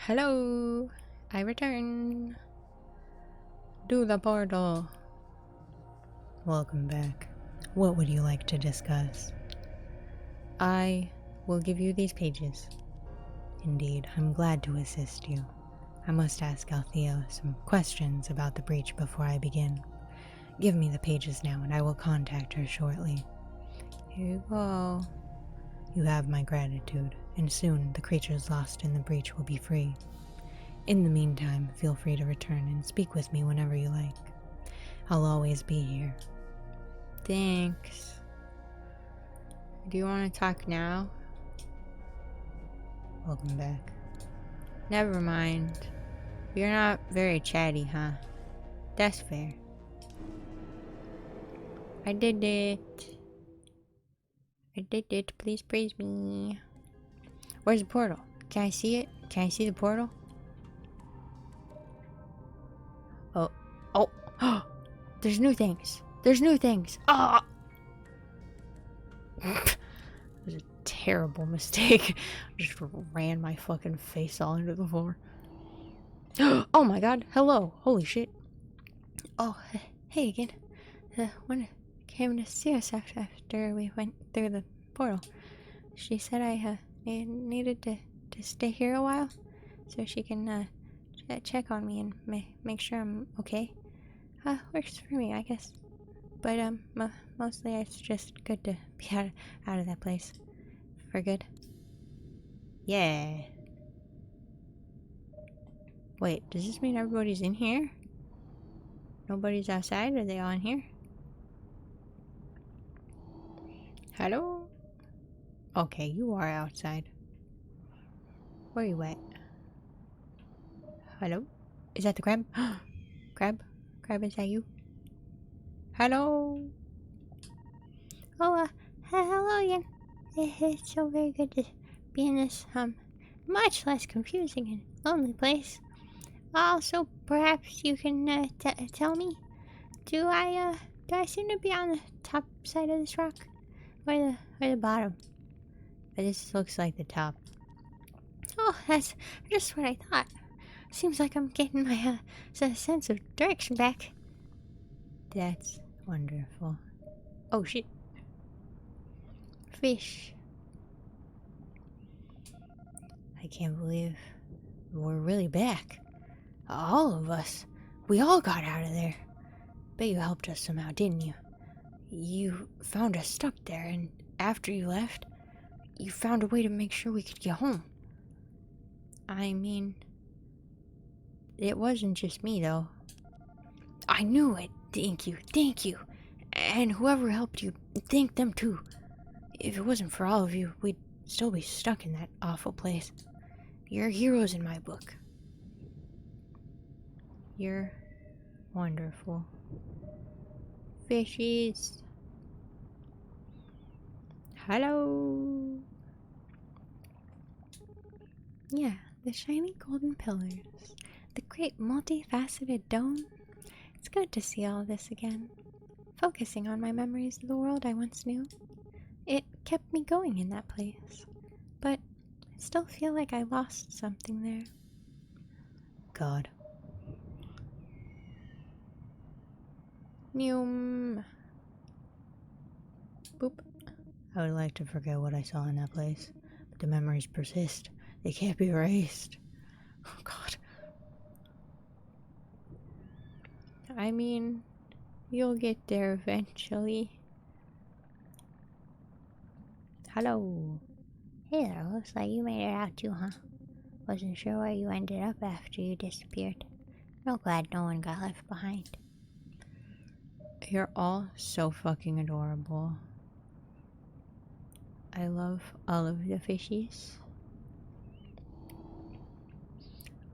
Hello, I return to the portal. Welcome back. What would you like to discuss? I will give you these pages. Indeed, I'm glad to assist you. I must ask Althea some questions about the breach before I begin. Give me the pages now and I will contact her shortly. Here you go. You have my gratitude, and soon the creatures lost in the breach will be free. In the meantime, feel free to return and speak with me whenever you like. I'll always be here. Thanks. Do you want to talk now? Welcome back. Never mind. You're not very chatty, huh? That's fair. I did it. I did it. Please praise me. Where's the portal? Can I see it? Can I see the portal? Oh. Oh. There's new things. There's new things. Ah! It was a terrible mistake. Just ran my fucking face all into the floor. Oh my god. Hello. Holy shit. Oh, hey again. When came to see us after we went through the portal. She said I needed to stay here a while so she can check on me and make sure I'm okay. Works for me, I guess. But mostly it's just good to be out of that place for good. Yeah. Wait, does this mean everybody's in here? Nobody's outside? Are they all in here? Hello? Okay, you are outside. Where are you at? Hello? Is that the crab? Crab? Crab, is that you? Hello? Oh, hello again. It's so very good to be in this, much less confusing and lonely place. Also, perhaps you can, tell me, do I seem to be on the top side of this rock? Or the bottom? This looks like the top. Oh, that's just what I thought. Seems like I'm getting my, sense of direction back. That's wonderful. Oh, shit. Fish. I can't believe we're really back. All of us. We all got out of there. Bet you helped us somehow, didn't you? You found us stuck there, and after you left, you found a way to make sure we could get home. I mean, it wasn't just me, though. I knew it. Thank you. Thank you. And whoever helped you, thank them too. If it wasn't for all of you, we'd still be stuck in that awful place. You're heroes in my book. You're wonderful. Fishies. Hello. Yeah, the shiny golden pillars. The great multifaceted dome. It's good to see all this again. Focusing on my memories of the world I once knew. It kept me going in that place. But I still feel like I lost something there. God. Noom. Boop. I would like to forget what I saw in that place, but the memories persist. They can't be erased. Oh, God. I mean, you'll get there eventually. Hello. Hey there, looks like you made it out too, huh? Wasn't sure where you ended up after you disappeared. Real glad no one got left behind. You're all so fucking adorable. I love all of the fishies.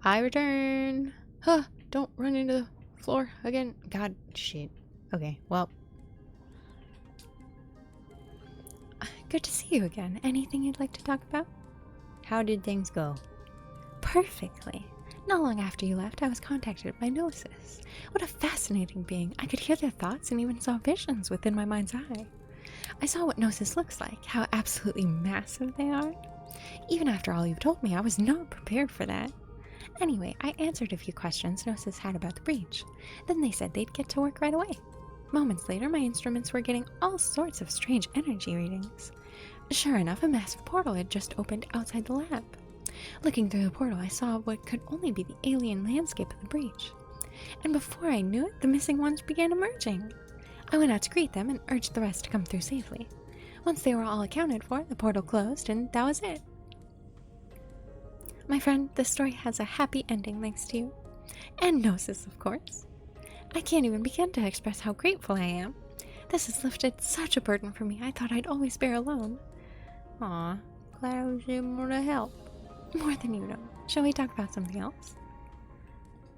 I return! Huh! Don't run into the floor again. God, shit. Okay, well. Good to see you again. Anything you'd like to talk about? How did things go? Perfectly. Not long after you left, I was contacted by Gnosis. What a fascinating being. I could hear their thoughts and even saw visions within my mind's eye. I saw what Gnosis looks like, how absolutely massive they are. Even after all you've told me, I was not prepared for that. Anyway, I answered a few questions Gnosis had about the breach. Then they said they'd get to work right away. Moments later, my instruments were getting all sorts of strange energy readings. Sure enough, a massive portal had just opened outside the lab. Looking through the portal, I saw what could only be the alien landscape of the breach. And before I knew it, the missing ones began emerging. I went out to greet them and urged the rest to come through safely. Once they were all accounted for, the portal closed, and that was it. My friend, the story has a happy ending thanks to you. And Gnosis, of course. I can't even begin to express how grateful I am. This has lifted such a burden for me I thought I'd always bear alone. Aw, glad I was able to help. More than you know. Shall we talk about something else?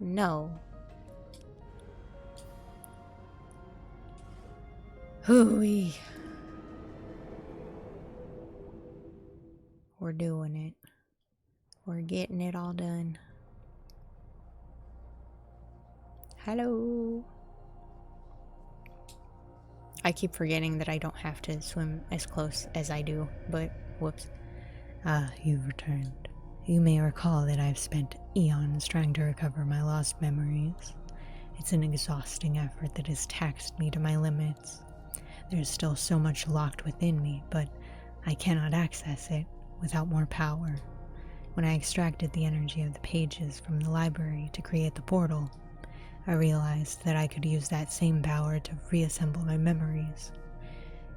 No. Hooey. We're doing it. We're getting it all done. Hello. I keep forgetting that I don't have to swim as close as I do, but whoops. Ah, you've returned. You may recall that I've spent eons trying to recover my lost memories. It's an exhausting effort that has taxed me to my limits. There's still so much locked within me, but I cannot access it without more power. When I extracted the energy of the pages from the library to create the portal, I realized that I could use that same power to reassemble my memories.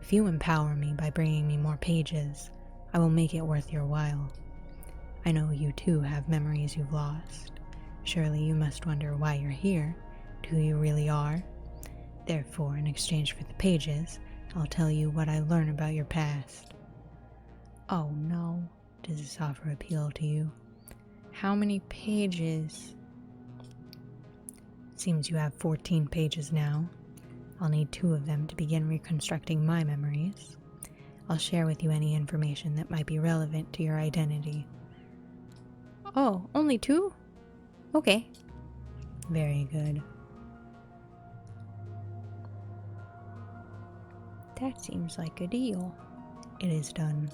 If you empower me by bringing me more pages, I will make it worth your while. I know you too have memories you've lost. Surely you must wonder why you're here, and who you really are. Therefore, in exchange for the pages, I'll tell you what I learn about your past. Oh no. Does this offer appeal to you? How many pages? Seems you have 14 pages now. I'll need 2 of them to begin reconstructing my memories. I'll share with you any information that might be relevant to your identity. Oh, only 2? Okay. Very good. That seems like a deal. It is done.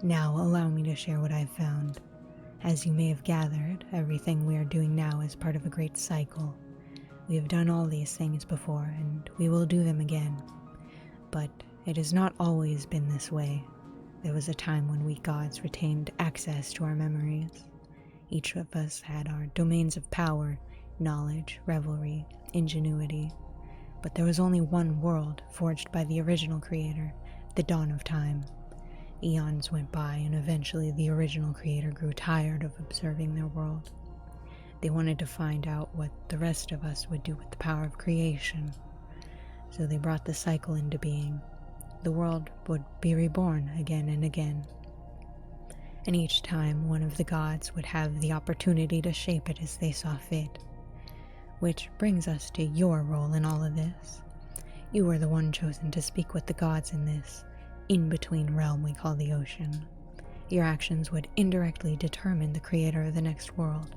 Now allow me to share what I've found. As you may have gathered, everything we are doing now is part of a great cycle. We have done all these things before, and we will do them again. But it has not always been this way. There was a time when we gods retained access to our memories. Each of us had our domains of power, knowledge, revelry, ingenuity. But there was only one world forged by the original creator, the dawn of time. Eons went by, and eventually the original creator grew tired of observing their world. They wanted to find out what the rest of us would do with the power of creation. So they brought the cycle into being. The world would be reborn again and again. And each time one of the gods would have the opportunity to shape it as they saw fit. Which brings us to your role in all of this. You were the one chosen to speak with the gods in this in-between realm we call the ocean. Your actions would indirectly determine the creator of the next world.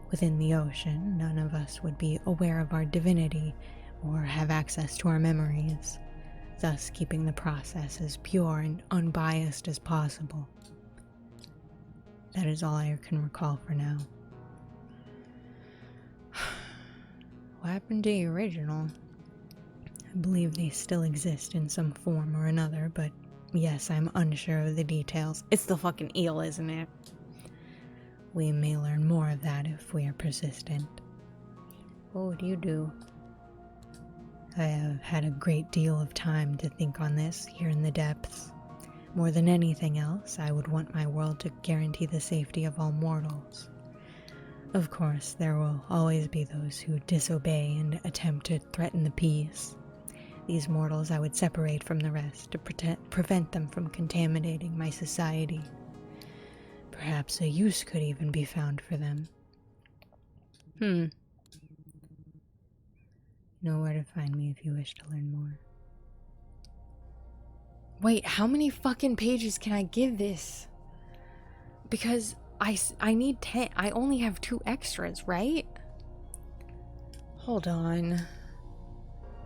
Within the ocean, none of us would be aware of our divinity or have access to our memories, thus keeping the process as pure and unbiased as possible. That is all I can recall for now. What happened to the original? I believe they still exist in some form or another, but yes, I'm unsure of the details. It's the fucking eel, isn't it? We may learn more of that if we are persistent. What would you do? I have had a great deal of time to think on this here in the depths. More than anything else, I would want my world to guarantee the safety of all mortals. Of course, there will always be those who disobey and attempt to threaten the peace. These mortals I would separate from the rest to prevent them from contaminating my society. Perhaps a use could even be found for them. Know where to find me if you wish to learn more. Wait, how many fucking pages can I give this? Because I need 10. I only have 2 extras, right? Hold on.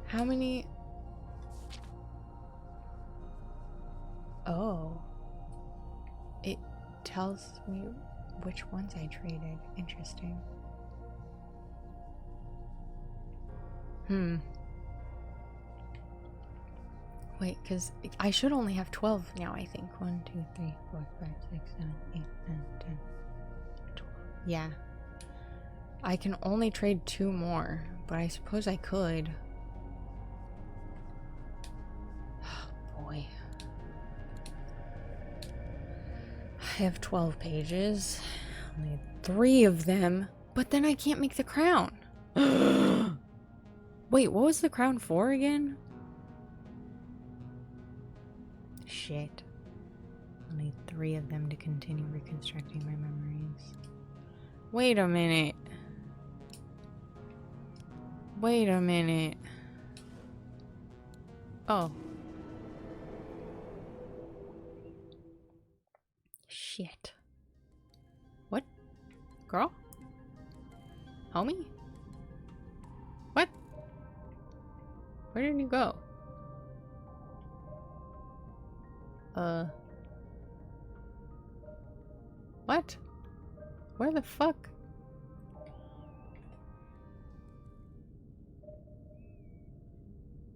How many? Oh. It tells me which ones I traded. Interesting. Wait, because I should only have 12 now, I think. 1, 2, 3, 4, 5, 6, 7, 8, 9, 10, 12. Yeah. I can only trade 2 more, but I suppose I could. Oh, boy. I have 12 pages. I need 3 of them, but then I can't make the crown. Wait, what was the crown for again? Shit. I'll need 3 of them to continue reconstructing my memories. Wait a minute. Wait a minute. Oh. Shit. What? Girl? Homie? What? Where did you go? What? Where the fuck?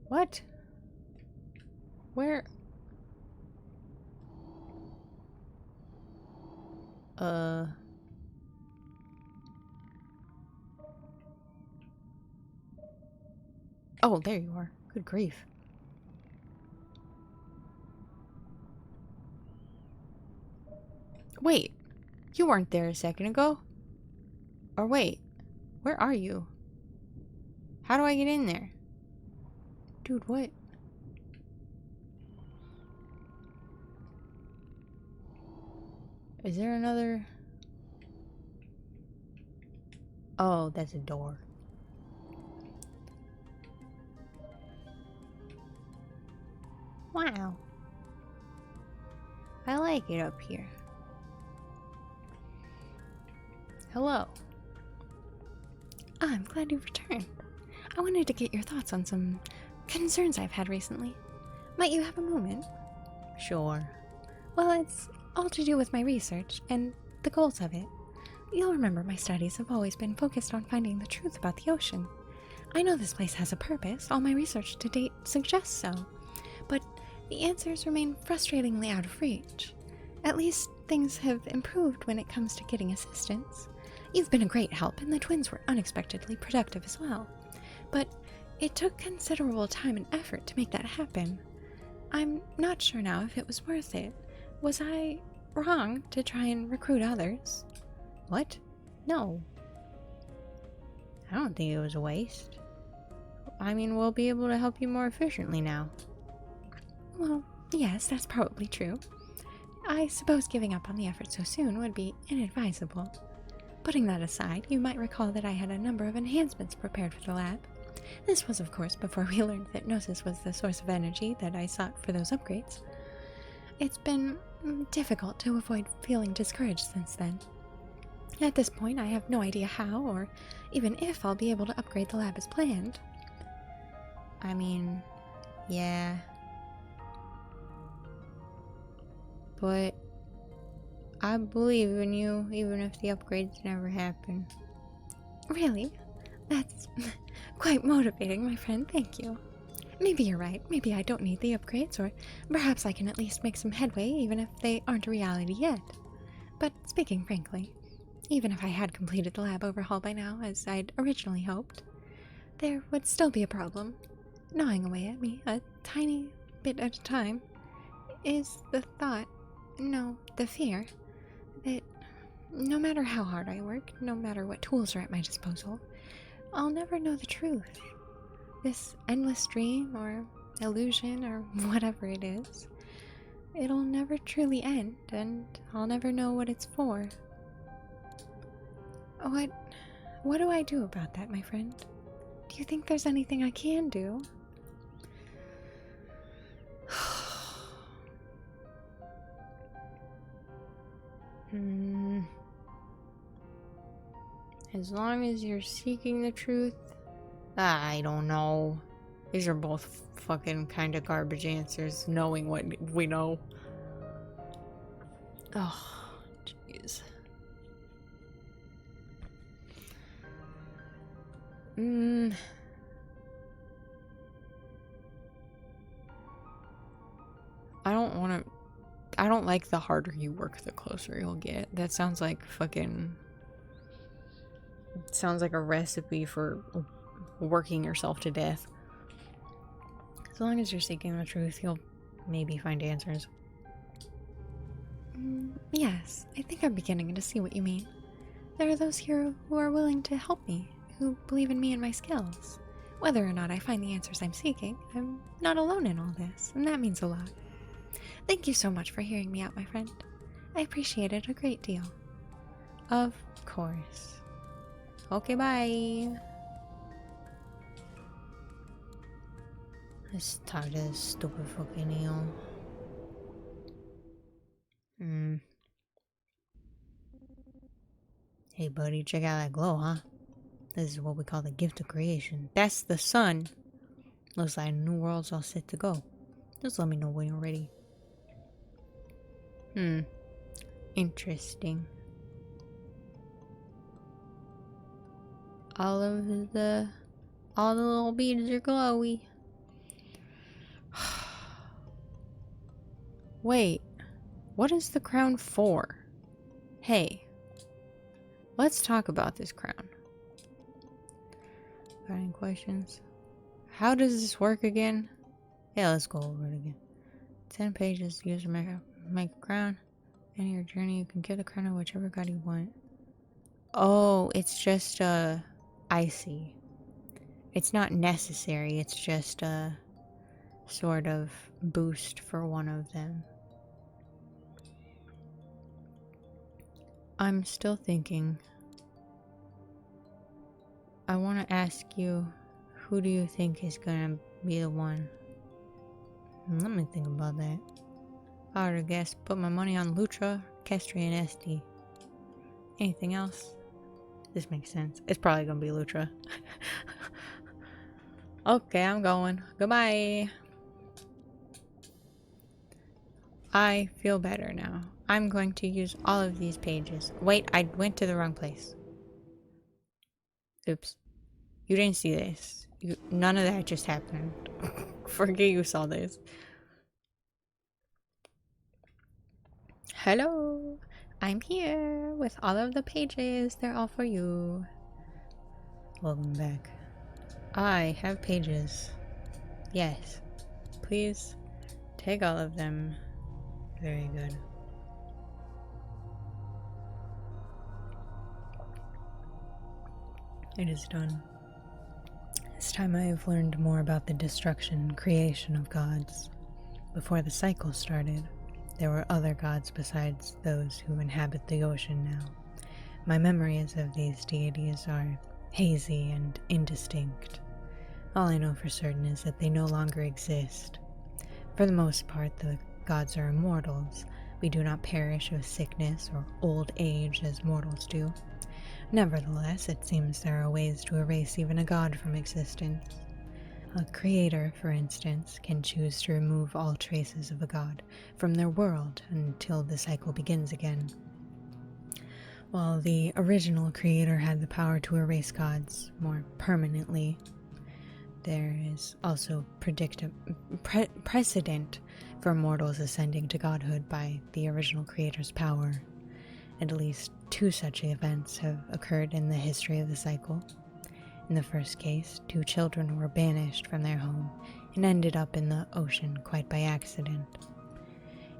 What? Where? Oh, there you are. Good grief. Wait. You weren't there a second ago? Or wait. Where are you? How do I get in there? Dude, what? Is there another... Oh, that's a door. Wow. I like it up here. Hello. I'm glad you returned. I wanted to get your thoughts on some concerns I've had recently. Might you have a moment? Sure. Well, it's all to do with my research and the goals of it. You'll remember my studies have always been focused on finding the truth about the ocean. I know this place has a purpose, all my research to date suggests so, but the answers remain frustratingly out of reach. At least things have improved when it comes to getting assistance. You've been a great help, and the twins were unexpectedly productive as well. But it took considerable time and effort to make that happen. I'm not sure now if it was worth it. Was I wrong to try and recruit others? What? No. I don't think it was a waste. I mean, we'll be able to help you more efficiently now. Well, yes, that's probably true. I suppose giving up on the effort so soon would be inadvisable. Putting that aside, you might recall that I had a number of enhancements prepared for the lab. This was, of course, before we learned that Gnosis was the source of energy that I sought for those upgrades. It's been difficult to avoid feeling discouraged since then. At this point, I have no idea how, or even if I'll be able to upgrade the lab as planned. I mean, yeah. But I believe in you, even if the upgrades never happen. Really? That's quite motivating, my friend, thank you. Maybe you're right, maybe I don't need the upgrades, or perhaps I can at least make some headway even if they aren't a reality yet. But speaking frankly, even if I had completed the lab overhaul by now, as I'd originally hoped, there would still be a problem. Gnawing away at me, a tiny bit at a time, is the thought, no, the fear, that no matter how hard I work, no matter what tools are at my disposal, I'll never know the truth. This endless dream or illusion or whatever it is, it'll never truly end, and I'll never know what it's for. What do I do about that, my friend? Do you think there's anything I can do? As long as you're seeking the truth, I don't know. These are both fucking kind of garbage answers, knowing what we know. Oh, jeez. I don't like the harder you work, the closer you'll get. That sounds like sounds like a recipe for working yourself to death. As long as you're seeking the truth, you'll maybe find answers. Yes, I think I'm beginning to see what you mean. There are those here who are willing to help me, who believe in me and my skills. Whether or not I find the answers I'm seeking, I'm not alone in all this, and that means a lot. Thank you so much for hearing me out, my friend. I appreciate it a great deal. Of course. Okay, bye. Let's talk to this stupid fucking eel. Hey, buddy, check out that glow, huh? This is what we call the gift of creation. That's the sun. Looks like new world's all set to go. Just let me know when you're ready. Interesting. All the little beads are glowy. Wait, what is the crown for? Hey, let's talk about this crown. Got any questions? How does this work again? Yeah, let's go over it again. 10 pages to use to make a crown. In your journey, you can give the crown to whichever god you want. Oh, it's just I see. It's not necessary, it's just a sort of boost for one of them. I'm still thinking. I want to ask you, who do you think is gonna be the one? Let me think about that. If I were to guess, put my money on Lutra, Kestri, and Esti. Anything else? This makes sense. It's probably gonna be Lutra. Okay, I'm going. Goodbye. I feel better now. I'm going to use all of these pages. Wait, I went to the wrong place. Oops. You didn't see this. None of that just happened. Forget you saw this. Hello. I'm here with all of the pages. They're all for you. Welcome back. I have pages. Yes. Please take all of them. Very good. It is done. This time I have learned more about the destruction and creation of gods. Before the cycle started, there were other gods besides those who inhabit the ocean now. My memories of these deities are hazy and indistinct. All I know for certain is that they no longer exist. For the most part, the gods are immortals. We do not perish of sickness or old age as mortals do. Nevertheless, it seems there are ways to erase even a god from existence. A creator, for instance, can choose to remove all traces of a god from their world until the cycle begins again. While the original creator had the power to erase gods more permanently, there is also precedent for mortals ascending to godhood by the original creator's power. At least 2 such events have occurred in the history of the cycle. In the first case, 2 children were banished from their home and ended up in the ocean quite by accident.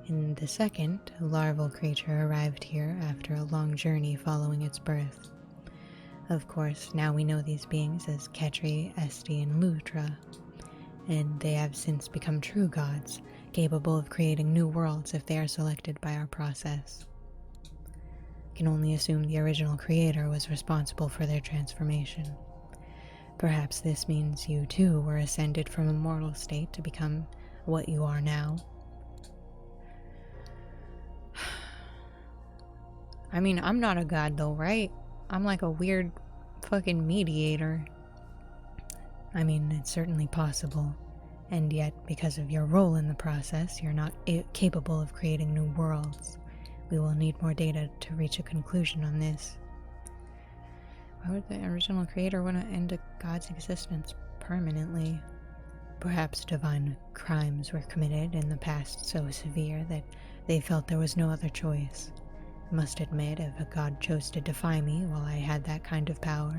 In the second, a larval creature arrived here after a long journey following its birth. Of course, now we know these beings as Ketri, Esti, and Lutra, and they have since become true gods, capable of creating new worlds if they are selected by our process. I can only assume the original creator was responsible for their transformation. Perhaps this means you too were ascended from a mortal state to become what you are now. I mean, I'm not a god though, right? I'm like a weird fucking mediator. I mean, it's certainly possible. And yet, because of your role in the process, you're not capable of creating new worlds. We will need more data to reach a conclusion on this. Why would the original creator want to end a god's existence permanently? Perhaps divine crimes were committed in the past so severe that they felt there was no other choice. I must admit, if a god chose to defy me while I had that kind of power,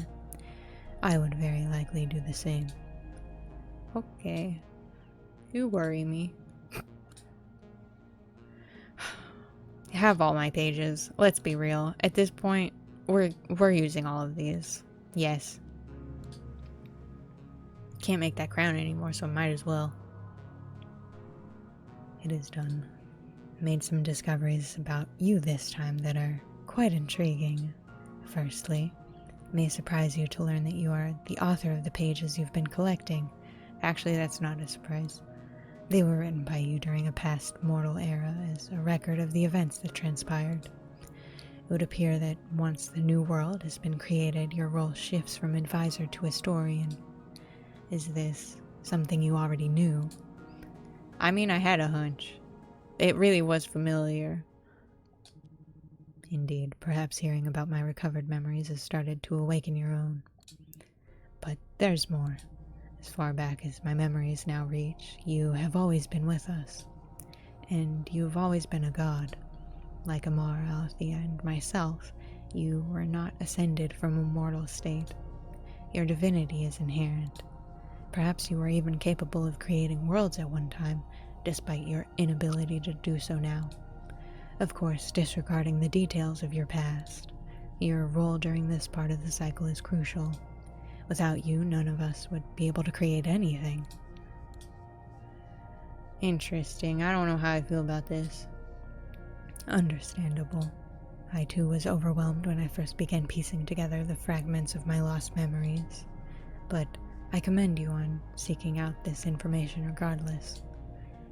I would very likely do the same. Okay. You worry me. I have all my pages. Let's be real. At this point, we're using all of these. Yes. Can't make that crown anymore, so might as well. It is done. Made some discoveries about you this time that are quite intriguing. Firstly, it may surprise you to learn that you are the author of the pages you've been collecting. Actually, that's not a surprise. They were written by you during a past mortal era as a record of the events that transpired. It would appear that once the new world has been created, your role shifts from advisor to historian. Is this something you already knew? I mean, I had a hunch. It really was familiar. Indeed, perhaps hearing about my recovered memories has started to awaken your own. But there's more. As far back as my memories now reach, you have always been with us. And you've always been a god. Like Amar, Althea, and myself, you were not ascended from a mortal state. Your divinity is inherent. Perhaps you were even capable of creating worlds at one time, despite your inability to do so now. Of course, disregarding the details of your past, your role during this part of the cycle is crucial. Without you, none of us would be able to create anything. Interesting. I don't know how I feel about this. Understandable. I too was overwhelmed when I first began piecing together the fragments of my lost memories. But I commend you on seeking out this information regardless.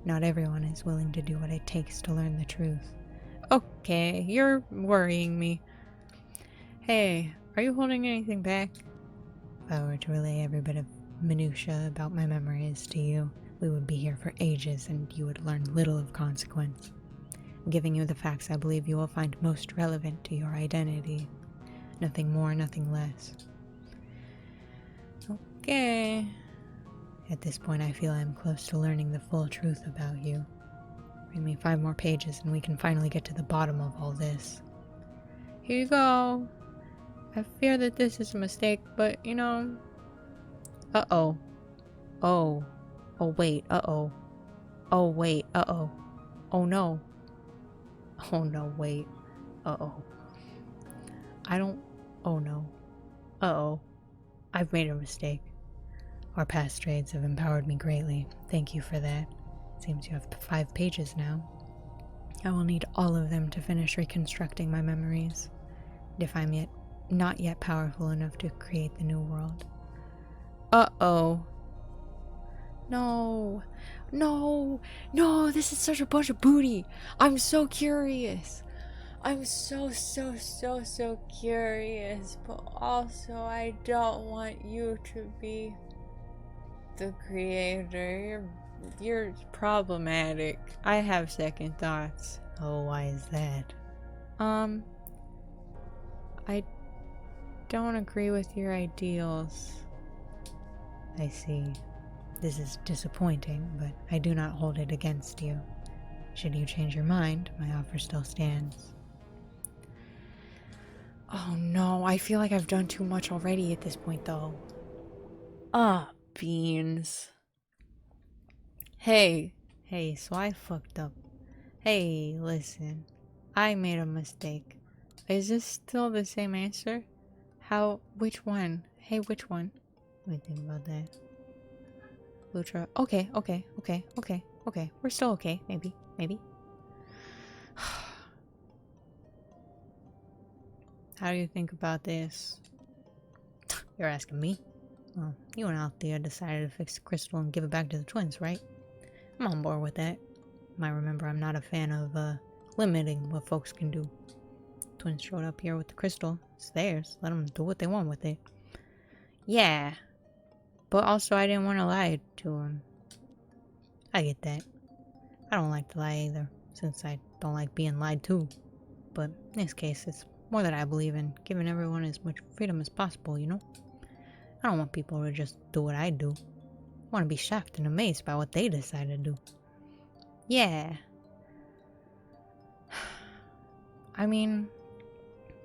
Not everyone is willing to do what it takes to learn the truth. Okay, you're worrying me. Hey, are you holding anything back? If I were to relay every bit of minutia about my memories to you, we would be here for ages and you would learn little of consequence. I'm giving you the facts I believe you will find most relevant to your identity. Nothing more, nothing less. Okay. At this point, I feel I'm close to learning the full truth about you. Read me 5 more pages and we can finally get to the bottom of all this. Here you go. I fear that this is a mistake, but you know... Uh-oh. Oh. Oh, wait. Uh-oh. Oh, wait. Uh-oh. Oh, no. Oh, no, wait. Uh-oh. I don't... Oh, no. Uh-oh. I've made a mistake. Our past trades have empowered me greatly. Thank you for that. Seems you have 5 pages now. I will need all of them to finish reconstructing my memories, if I'm not yet powerful enough to create the new world. Uh-oh. No. No. No, this is such a bunch of booty. I'm so curious. I'm so curious. But also, I don't want you to be the creator. You're problematic. I have second thoughts. Oh, why is that? I don't agree with your ideals. I see. This is disappointing, but I do not hold it against you. Should you change your mind, my offer still stands. Oh no, I feel like I've done too much already at this point though. Beans. Hey, so I fucked up. Hey, listen. I made a mistake. Is this still the same answer? Which one? Hey, which one? What do you think about that? Lutra. Okay. We're still okay, maybe. How do you think about this? You're asking me? Well, you and Althea decided to fix the crystal and give it back to the twins, right? I'm on board with that. You might remember I'm not a fan of limiting what folks can do. Twins showed up here with the crystal. It's theirs. Let them do what they want with it. Yeah. But also I didn't want to lie to him. I get that. I don't like to lie either, since I don't like being lied to. But in this case, it's More that I believe in giving everyone as much freedom as possible, you know? I don't want people to just do what I do. I want to be shocked and amazed by what they decide to do. Yeah. I mean,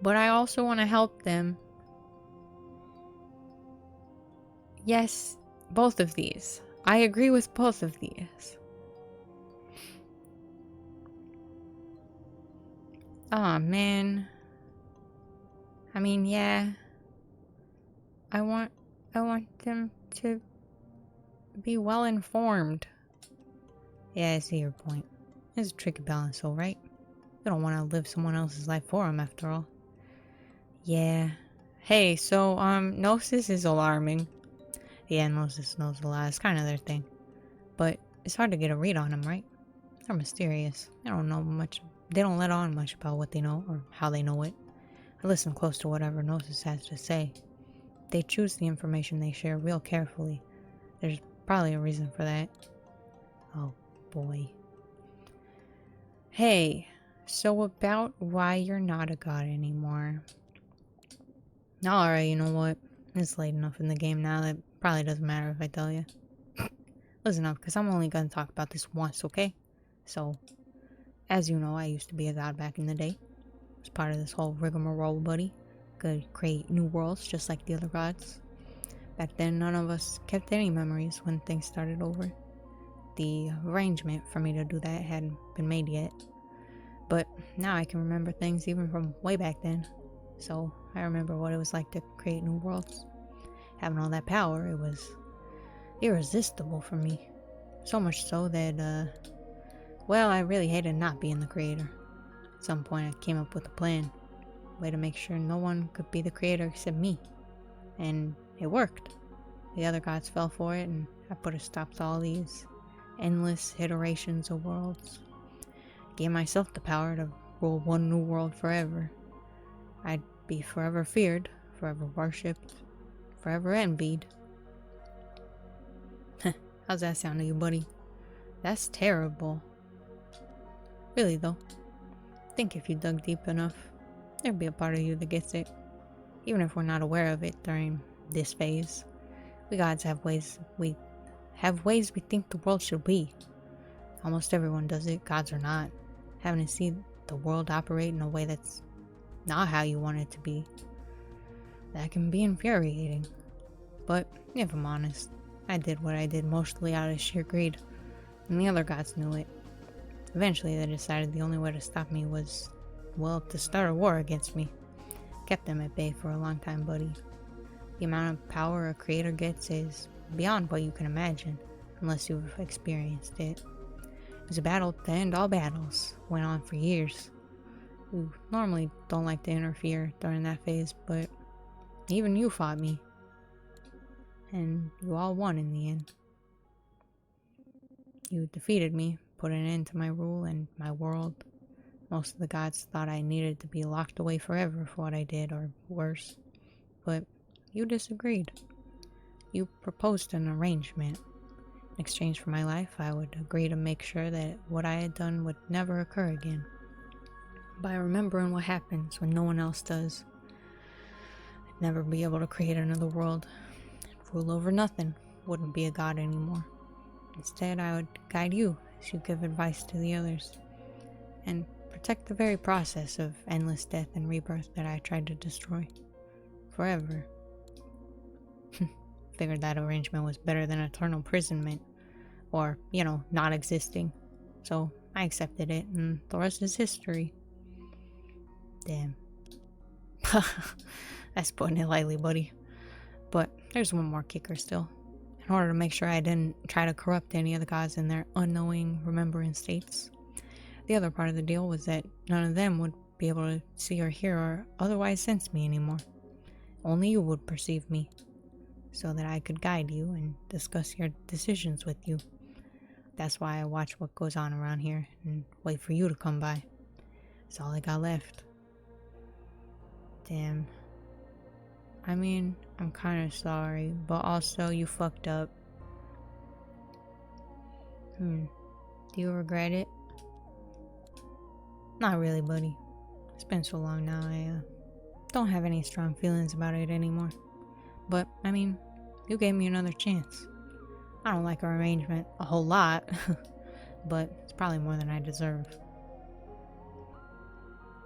but I also want to help them. Yes, both of these. I agree with both of these. Aw, man. I mean, yeah. I want them to be well informed. Yeah, I see your point. It's a tricky balance, though, right? You don't want to live someone else's life for them, after all. Yeah. Hey, so, Gnosis is alarming. Yeah, Gnosis knows a lot. It's kind of their thing. But it's hard to get a read on them, right? They're mysterious. They don't know much. They don't let on much about what they know or how they know it. I listen close to whatever Gnosis has to say. They choose the information they share real carefully. There's probably a reason for that. Oh, boy. Hey, so about why you're not a god anymore. Alright, you know what? It's late enough in the game now that probably doesn't matter if I tell you. Listen up, because I'm only going to talk about this once, okay? So, as you know, I used to be a god back in the day. As part of this whole rigmarole, buddy. Could create new worlds just like the other gods. Back then, none of us kept any memories when things started over. The arrangement for me to do that hadn't been made yet. But now I can remember things even from way back then. So I remember what it was like to create new worlds. Having all that power, it was irresistible for me. So much so that, well, I really hated not being the creator. At some point I came up with a plan. A way to make sure no one could be the creator except me. And it worked. The other gods fell for it, and I put a stop to all these endless iterations of worlds. Gave myself the power to rule one new world forever. I'd be forever feared, forever worshipped, forever envied. How's that sound to you, buddy? That's terrible. Really, though. Think if you dug deep enough, there'd be a part of you that gets it. Even if we're not aware of it during this phase. We gods have ways we think the world should be. Almost everyone does it, gods or not. Having to see the world operate in a way that's not how you want it to be. That can be infuriating. But if I'm honest, I did what I did mostly out of sheer greed, and the other gods knew it. Eventually they decided the only way to stop me was, well, to start a war against me. Kept them at bay for a long time, buddy. The amount of power a creator gets is beyond what you can imagine, unless you've experienced it. It was a battle to end all battles. Went on for years. We normally don't like to interfere during that phase, but even you fought me. And you all won in the end. You defeated me, put an end to my rule and my world. Most of the gods thought I needed to be locked away forever for what I did, or worse. But you disagreed. You proposed an arrangement. In exchange for my life, I would agree to make sure that what I had done would never occur again. By remembering what happens when no one else does, I'd never be able to create another world. I'd rule over nothing. Wouldn't be a god anymore. Instead, I would guide you as you give advice to the others. And protect the very process of endless death and rebirth that I tried to destroy. Forever. Figured that arrangement was better than eternal imprisonment. Or, not existing. So, I accepted it, and the rest is history. Damn. That's putting it lightly, buddy. But there's one more kicker still. In order to make sure I didn't try to corrupt any of the gods in their unknowing remembering states. The other part of the deal was that none of them would be able to see or hear or otherwise sense me anymore. Only you would perceive me, so that I could guide you and discuss your decisions with you. That's why I watch what goes on around here and wait for you to come by. That's all I got left. Damn. I mean, I'm kinda sorry, but also you fucked up. Do you regret it? Not really, buddy. It's been so long now, I don't have any strong feelings about it anymore. But, I mean, you gave me another chance. I don't like our arrangement a whole lot, but it's probably more than I deserve.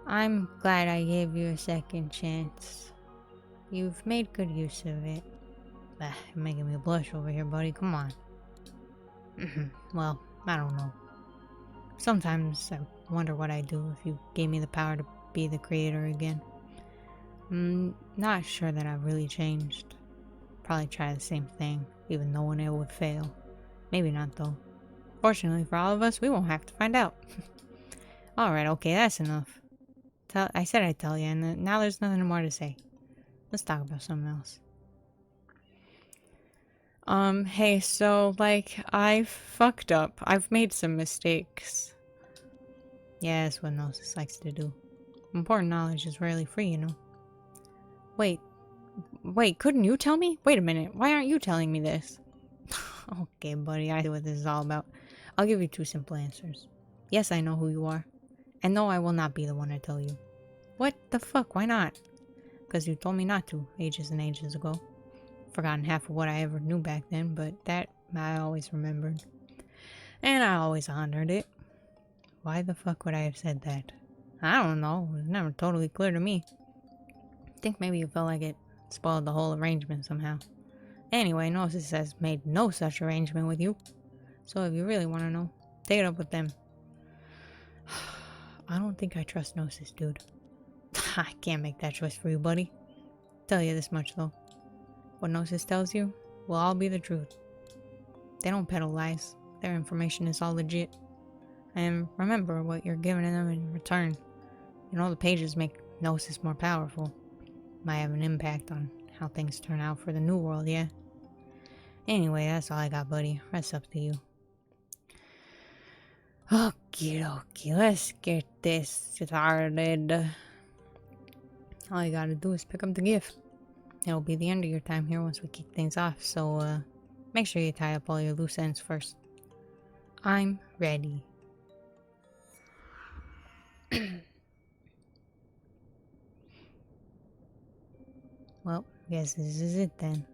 I'm glad I gave you a second chance. You've made good use of it. You're making me blush over here, buddy. Come on. Well, I don't know. Sometimes I wonder what I'd do if you gave me the power to be the creator again. Not sure that I've really changed. Probably try the same thing, even knowing it would fail. Maybe not though. Fortunately for all of us, we won't have to find out. Alright, okay, that's enough. I said I'd tell you, and now there's nothing more to say. Let's talk about something else. Hey, so, like, I've fucked up. I've made some mistakes. Yeah, that's what Gnosis likes to do. Important knowledge is rarely free, you know. Wait, couldn't you tell me? Wait a minute, why aren't you telling me this? Okay, buddy, I see what this is all about. I'll give you 2 simple answers. Yes, I know who you are. And no, I will not be the one to tell you. What the fuck, why not? Because you told me not to, ages and ages ago. Forgotten half of what I ever knew back then, but that I always remembered. And I always honored it. Why the fuck would I have said that? I don't know, it was never totally clear to me. I think maybe you felt like it spoiled the whole arrangement somehow. Anyway, Gnosis has made no such arrangement with you. So if you really want to know, take it up with them. I don't think I trust Gnosis, dude. I can't make that choice for you, buddy. Tell you this much though. What Gnosis tells you will all be the truth. They don't peddle lies. Their information is all legit. And remember what you're giving them in return. You know, the pages make Gnosis more powerful. Might have an impact on how things turn out for the new world, yeah? Anyway, that's all I got, buddy. Rest up to you. Okie dokie, let's get this started. All you gotta do is pick up the gift. It'll be the end of your time here once we kick things off, so make sure you tie up all your loose ends first. I'm ready. Well, guess this is it then.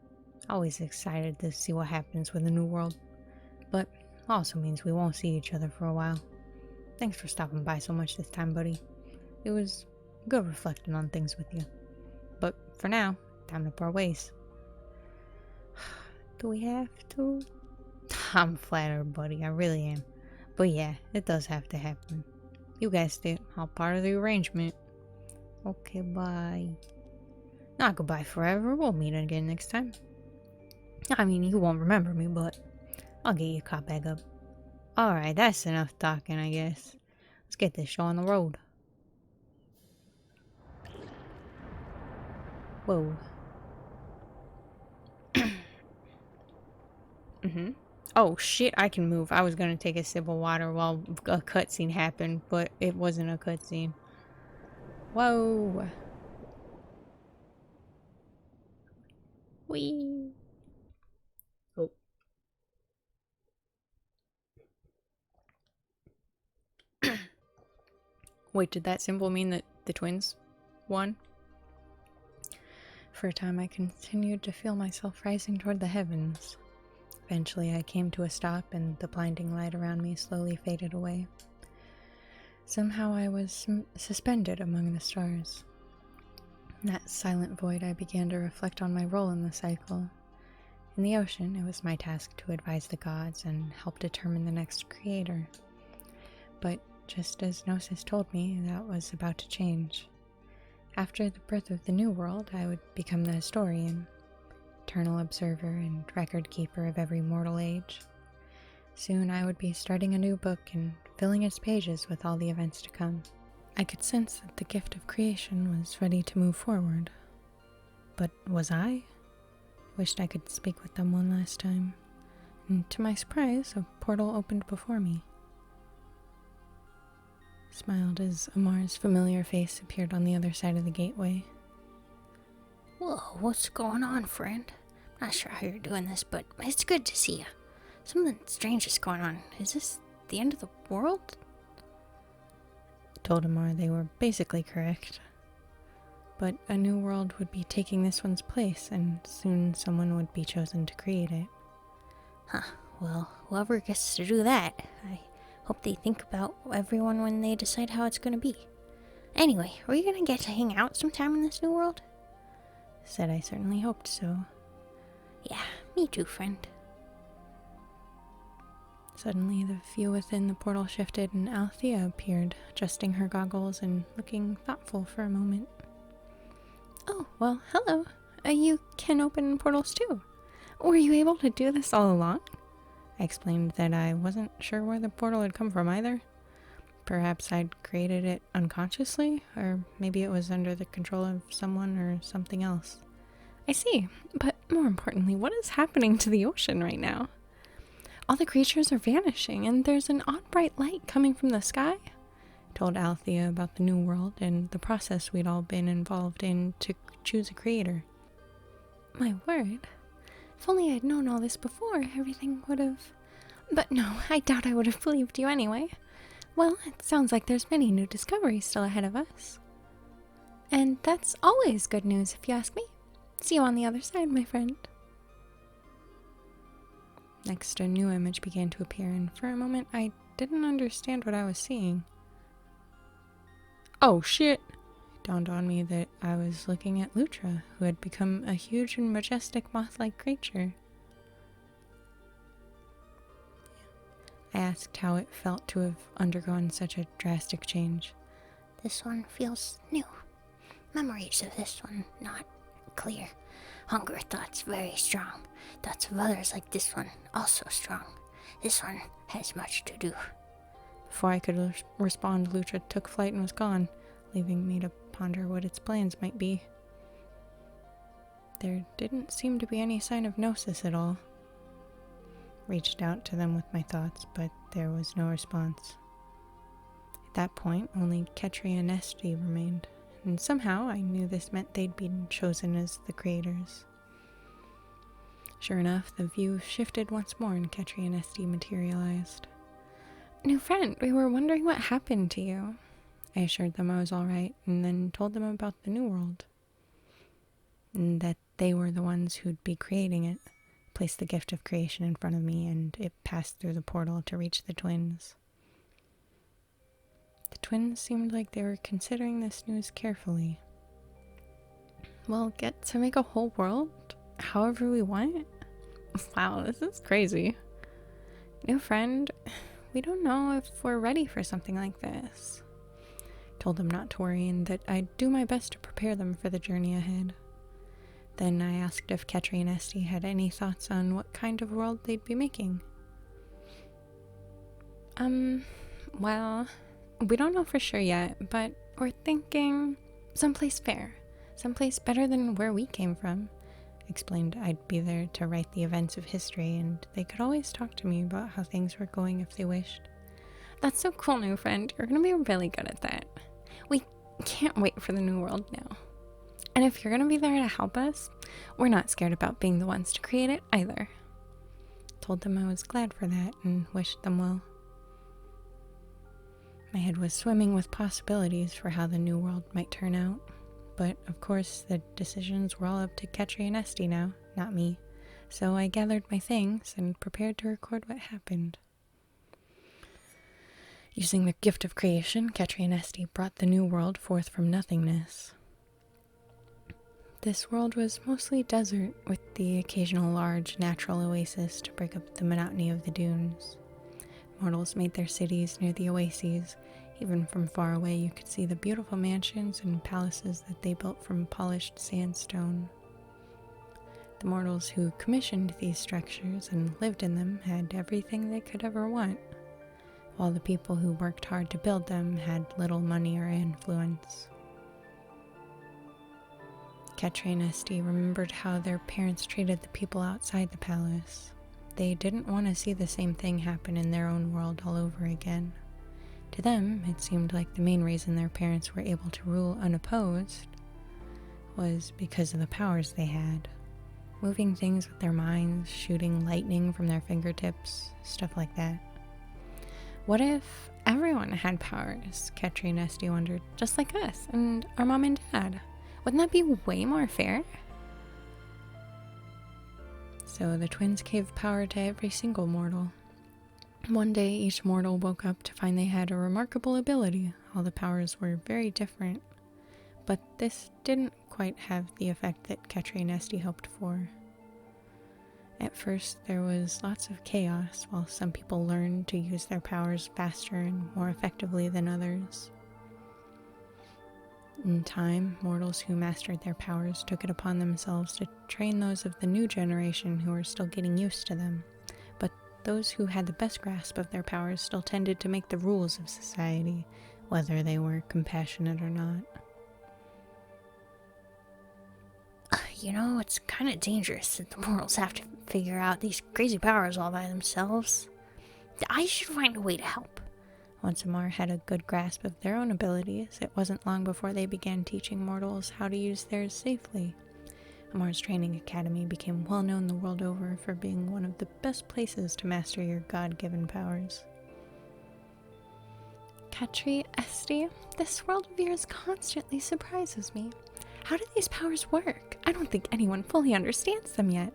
Always excited to see what happens with the new world. But also means we won't see each other for a while. Thanks for stopping by so much this time, buddy. It was good reflecting on things with you. But for now, time to part ways. Do we have to? I'm flattered, buddy. I really am. But yeah, it does have to happen. You guessed it. All part of the arrangement. Okay, bye. Not goodbye forever. We'll meet again next time. I mean, you won't remember me, but I'll get you caught back up. Alright, that's enough talking, I guess. Let's get this show on the road. Whoa. Oh shit, I can move. I was gonna take a sip of water while a cutscene happened, but it wasn't a cutscene. Whoa. Whee. Oh. Wait, did that symbol mean that the twins won? For a time I continued to feel myself rising toward the heavens. Eventually I came to a stop and the blinding light around me slowly faded away. Somehow I was suspended among the stars. In that silent void I began to reflect on my role in the cycle. In the ocean, it was my task to advise the gods and help determine the next creator. But just as Gnosis told me, that was about to change. After the birth of the new world, I would become the historian, eternal observer and record keeper of every mortal age. Soon I would be starting a new book and filling its pages with all the events to come. I could sense that the gift of creation was ready to move forward. But was I? Wished I could speak with them one last time. And to my surprise, a portal opened before me. Smiled as Amar's familiar face appeared on the other side of the gateway. Whoa, what's going on, friend? Not sure how you're doing this, but it's good to see you. Something strange is going on. Is this the end of the world? Told Amar they were basically correct. But a new world would be taking this one's place, and soon someone would be chosen to create it. Huh. Well, whoever gets to do that, I hope they think about everyone when they decide how it's gonna be. Anyway, are we gonna get to hang out sometime in this new world? Said I certainly hoped so. Yeah, me too, friend. Suddenly, the view within the portal shifted and Althea appeared, adjusting her goggles and looking thoughtful for a moment. Oh, well, hello. You can open portals too. Were you able to do this all along? I explained that I wasn't sure where the portal had come from either. Perhaps I'd created it unconsciously, or maybe it was under the control of someone or something else. I see, but more importantly, what is happening to the ocean right now? All the creatures are vanishing, and there's an odd bright light coming from the sky. I told Althea about the new world and the process we'd all been involved in to choose a creator. My word. If only I'd known all this before, everything would have... But no, I doubt I would have believed you anyway. Well, it sounds like there's many new discoveries still ahead of us. And that's always good news if you ask me. See you on the other side, my friend. Next, a new image began to appear, and for a moment I didn't understand what I was seeing. Oh shit! It dawned on me that I was looking at Lutra, who had become a huge and majestic moth-like creature. I asked how it felt to have undergone such a drastic change. This one feels new. Memories of this one not clear. Hunger thoughts very strong. Thoughts of others like this one also strong. This one has much to do. Before I could respond, Lutra took flight and was gone, leaving me to ponder what its plans might be. There didn't seem to be any sign of Gnosis at all. Reached out to them with my thoughts, but there was no response. At that point, only Ketri and Esti remained, and somehow I knew this meant they'd been chosen as the creators. Sure enough, the view shifted once more and Ketri and Esti materialized. New friend, we were wondering what happened to you. I assured them I was alright, and then told them about the new world. And that they were the ones who'd be creating it. Placed the gift of creation in front of me, and it passed through the portal to reach the twins. The twins seemed like they were considering this news carefully. We'll get to make a whole world however we want? Wow, this is crazy. New friend, we don't know if we're ready for something like this. Told them not to worry and that I'd do my best to prepare them for the journey ahead. Then I asked if Ketri and Esti had any thoughts on what kind of world they'd be making. Well, we don't know for sure yet, but we're thinking someplace fair. Someplace better than where we came from. Explained I'd be there to write the events of history, and they could always talk to me about how things were going if they wished. That's so cool, new friend. You're gonna be really good at that. We can't wait for the new world now. And if you're gonna be there to help us, we're not scared about being the ones to create it either. Told them I was glad for that and wished them well. My head was swimming with possibilities for how the new world might turn out. But, of course, the decisions were all up to Ketri and Esti now, not me. So I gathered my things and prepared to record what happened. Using the gift of creation, Ketri and Esti brought the new world forth from nothingness. This world was mostly desert, with the occasional large natural oasis to break up the monotony of the dunes. Mortals made their cities near the oases. Even from far away, you could see the beautiful mansions and palaces that they built from polished sandstone. The mortals who commissioned these structures and lived in them had everything they could ever want, while the people who worked hard to build them had little money or influence. Ketri and Esti remembered how their parents treated the people outside the palace. They didn't want to see the same thing happen in their own world all over again. To them, it seemed like the main reason their parents were able to rule unopposed was because of the powers they had. Moving things with their minds, shooting lightning from their fingertips, stuff like that. What if everyone had powers? Ketri and Esty wondered, just like us and our mom and dad. Wouldn't that be way more fair? So the twins gave power to every single mortal. One day, each mortal woke up to find they had a remarkable ability. All the powers were very different. But this didn't quite have the effect that Ketri and Esty hoped for. At first, there was lots of chaos, while some people learned to use their powers faster and more effectively than others. In time, mortals who mastered their powers took it upon themselves to train those of the new generation who were still getting used to them. But those who had the best grasp of their powers still tended to make the rules of society, whether they were compassionate or not. You know, it's kind of dangerous that the mortals have to figure out these crazy powers all by themselves. I should find a way to help. Once Amar had a good grasp of their own abilities, it wasn't long before they began teaching mortals how to use theirs safely. Amar's training academy became well known the world over for being one of the best places to master your God-given powers. Ketri, Esty, this world of yours constantly surprises me. How do these powers work? I don't think anyone fully understands them yet.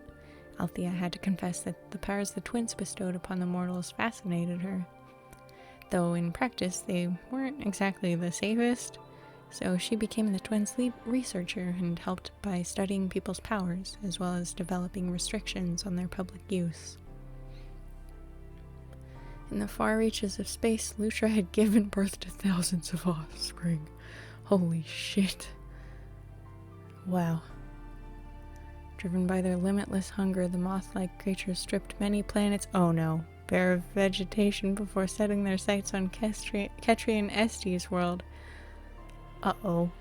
Althea had to confess that the powers the twins bestowed upon the mortals fascinated her. Though in practice they weren't exactly the safest, so she became the twins' lead researcher and helped by studying people's powers, as well as developing restrictions on their public use. In the far reaches of space, Lutra had given birth to thousands of offspring. Holy shit. Wow. Driven by their limitless hunger, the moth-like creatures stripped many planets, bare of vegetation before setting their sights on Ketri and Esty's world. Uh-oh.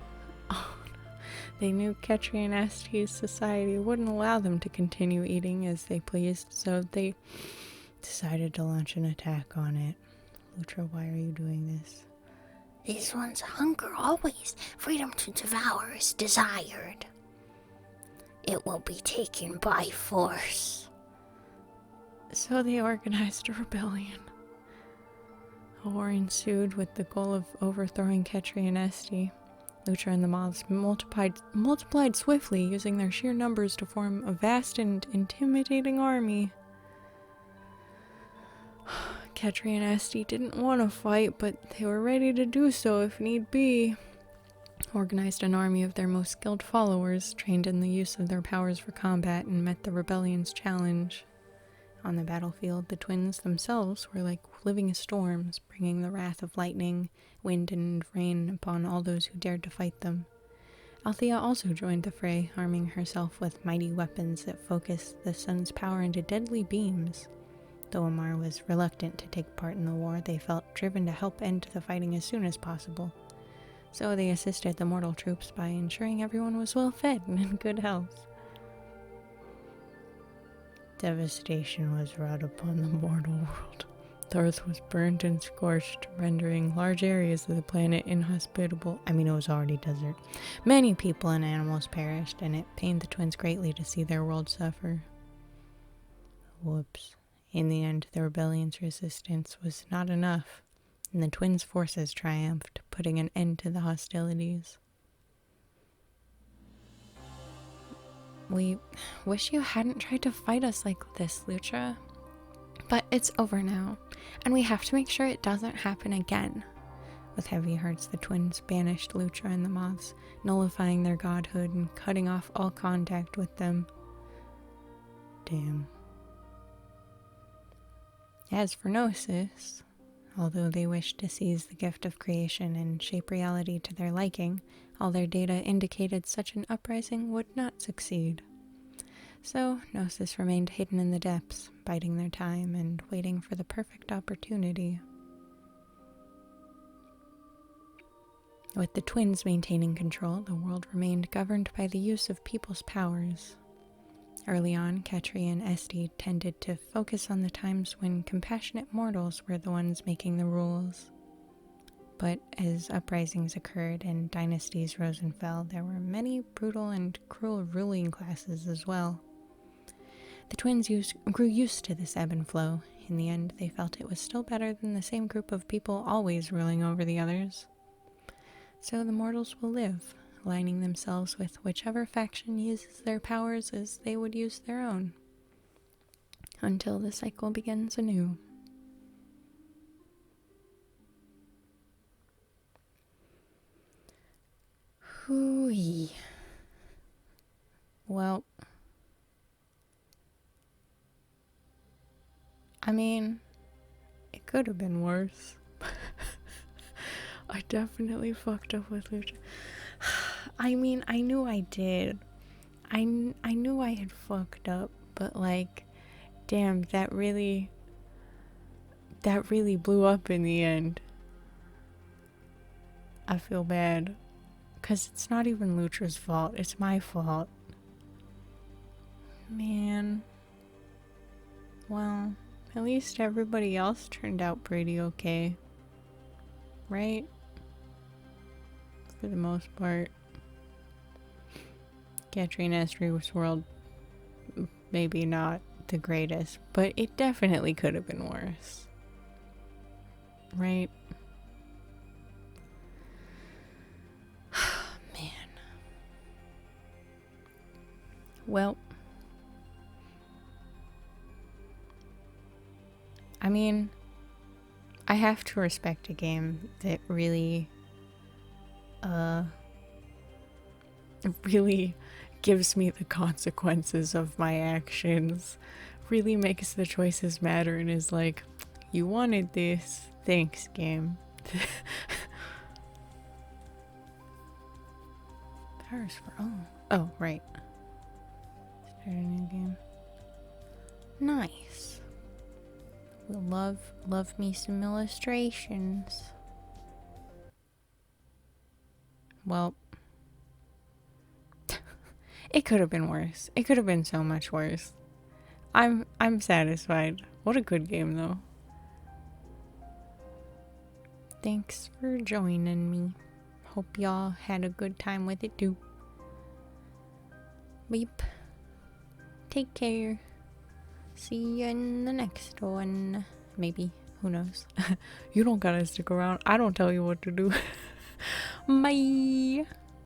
They knew Ketri and Esty's society wouldn't allow them to continue eating as they pleased, so they decided to launch an attack on it. Lutra, why are you doing this? This one's hunger always. Freedom to devour is desired. It will be taken by force. So they organized a rebellion. A war ensued with the goal of overthrowing Ketri and Esty. Lutra and the moths multiplied swiftly, using their sheer numbers to form a vast and intimidating army. Ketri and Esty didn't want to fight, but they were ready to do so if need be. Organized an army of their most skilled followers, trained in the use of their powers for combat, and met the rebellion's challenge. On the battlefield, the twins themselves were like living storms, bringing the wrath of lightning, wind, and rain upon all those who dared to fight them. Althea also joined the fray, arming herself with mighty weapons that focused the sun's power into deadly beams. Though Amar was reluctant to take part in the war, they felt driven to help end the fighting as soon as possible. So they assisted the mortal troops by ensuring everyone was well fed and in good health. Devastation was wrought upon the mortal world. The earth was burnt and scorched, rendering large areas of the planet inhospitable. It was already desert. Many people and animals perished, and it pained the twins greatly to see their world suffer. Whoops. In the end, the rebellion's resistance was not enough, and the twins' forces triumphed, putting an end to the hostilities. We wish you hadn't tried to fight us like this, Lutra. But it's over now, and we have to make sure it doesn't happen again. With heavy hearts, the twins banished Lutra and the moths, nullifying their godhood and cutting off all contact with them. Damn. As for Gnosis, although they wished to seize the gift of creation and shape reality to their liking, all their data indicated such an uprising would not succeed. So Gnosis remained hidden in the depths, biding their time and waiting for the perfect opportunity. With the twins maintaining control, the world remained governed by the use of people's powers. Early on, Ketri and Esty tended to focus on the times when compassionate mortals were the ones making the rules. But as uprisings occurred and dynasties rose and fell, there were many brutal and cruel ruling classes as well. The twins grew used to this ebb and flow, In the end, they felt it was still better than the same group of people always ruling over the others. So the mortals will live, aligning themselves with whichever faction uses their powers as they would use their own, until the cycle begins anew. Hooey. Well, I mean, it could have been worse. I definitely fucked up with Lutra. I mean, I knew I did. I knew I had fucked up, but like, damn, that really blew up in the end. I feel bad. Because it's not even Lutra's fault, it's my fault. Man. Well, at least everybody else turned out pretty okay. Right? For the most part. Katrina Estrie's world, maybe not the greatest, but it definitely could have been worse. Right? Man. Well, I mean, I have to respect a game that really gives me the consequences of my actions, really makes the choices matter, and is like, you wanted this, thanks game. Powers for oh right, start a new game. Nice. We'll love me some illustrations. Well, it could have been worse. It could have been so much worse. I'm satisfied. What a good game though. Thanks for joining me. Hope y'all had a good time with it too. Beep. Take care. See you in the next one. Maybe. Who knows? You don't gotta stick around. I don't tell you what to do. Bye.